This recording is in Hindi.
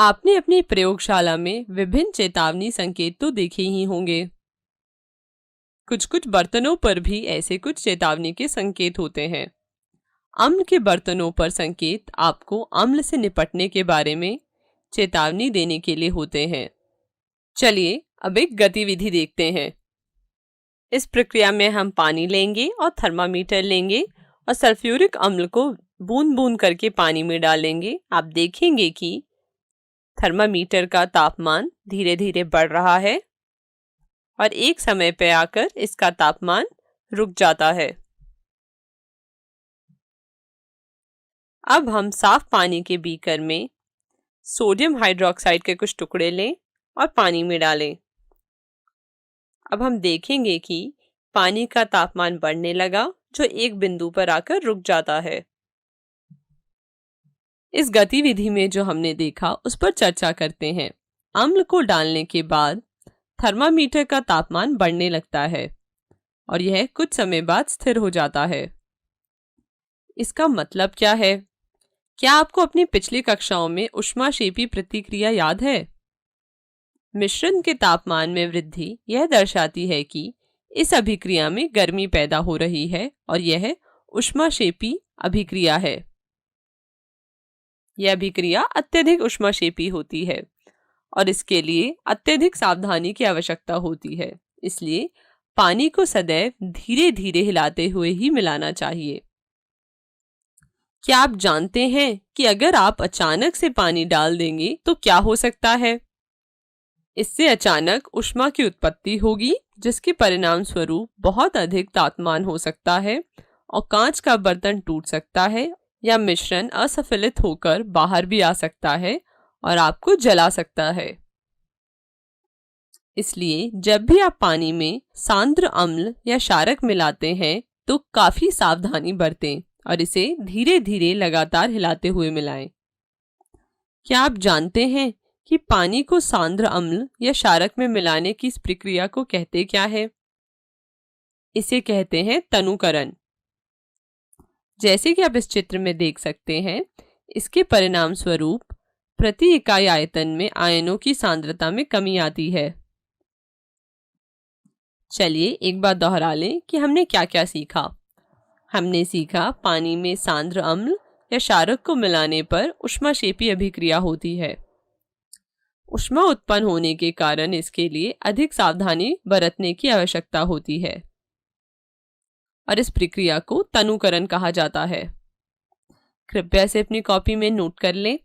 आपने अपनी प्रयोगशाला में विभिन्न चेतावनी संकेत तो देखे ही होंगे। कुछ कुछ बर्तनों पर भी ऐसे कुछ चेतावनी के संकेत होते हैं। अम्ल के बर्तनों पर संकेत आपको अम्ल से निपटने के बारे में चेतावनी देने के लिए होते हैं। चलिए अब एक गतिविधि देखते हैं। इस प्रक्रिया में हम पानी लेंगे और थर्मामीटर लेंगे और सल्फ्यूरिक अम्ल को बूंद बूंद करके पानी में डालेंगे। आप देखेंगे कि थर्मामीटर का तापमान धीरे धीरे बढ़ रहा है और एक समय पे आकर इसका तापमान रुक जाता है। अब हम साफ पानी के बीकर में सोडियम हाइड्रोक्साइड के कुछ टुकड़े लें और पानी में डालें। अब हम देखेंगे कि पानी का तापमान बढ़ने लगा, जो एक बिंदु पर आकर रुक जाता है। इस गतिविधि में जो हमने देखा उस पर चर्चा करते हैं। अम्ल को डालने के बाद थर्मामीटर का तापमान बढ़ने लगता है और यह कुछ समय बाद स्थिर हो जाता है। इसका मतलब क्या है? क्या आपको अपनी पिछली कक्षाओं में ऊष्माक्षेपी प्रतिक्रिया याद है? मिश्रण के तापमान में वृद्धि यह दर्शाती है कि इस अभिक्रिया में गर्मी पैदा हो रही है और यह ऊष्माक्षेपी अभिक्रिया है। यह अभिक्रिया अत्यधिक ऊष्माक्षेपी होती है और इसके लिए अत्यधिक सावधानी की आवश्यकता होती है। इसलिए पानी को सदैव धीरे धीरे हिलाते हुए ही मिलाना चाहिए। क्या आप जानते हैं कि अगर आप अचानक से पानी डाल देंगे तो क्या हो सकता है? इससे अचानक ऊष्मा की उत्पत्ति होगी, जिसके परिणाम स्वरूप बहुत अधिक तापमान हो सकता है और कांच का बर्तन टूट सकता है या मिश्रण असंतुलित होकर बाहर भी आ सकता है और आपको जला सकता है। इसलिए जब भी आप पानी में सांद्र अम्ल या क्षारक मिलाते हैं तो काफी सावधानी बरतें और इसे धीरे धीरे लगातार हिलाते हुए मिलाएं। क्या आप जानते हैं कि पानी को सांद्र अम्ल या क्षारक में मिलाने की इस प्रक्रिया को कहते क्या है? इसे कहते हैं तनुकरण। जैसे कि आप इस चित्र में देख सकते हैं, इसके परिणाम स्वरूप प्रति इकाई आयतन में आयनों की सांद्रता में कमी आती है। चलिए एक बार दोहरा लें कि हमने क्या क्या सीखा। हमने सीखा पानी में सांद्र अम्ल या क्षारक को मिलाने पर ऊष्माक्षेपी अभिक्रिया होती है। ऊष्मा उत्पन्न होने के कारण इसके लिए अधिक सावधानी बरतने की आवश्यकता होती है और इस प्रक्रिया को तनुकरण कहा जाता है। कृपया इसे अपनी कॉपी में नोट कर लें।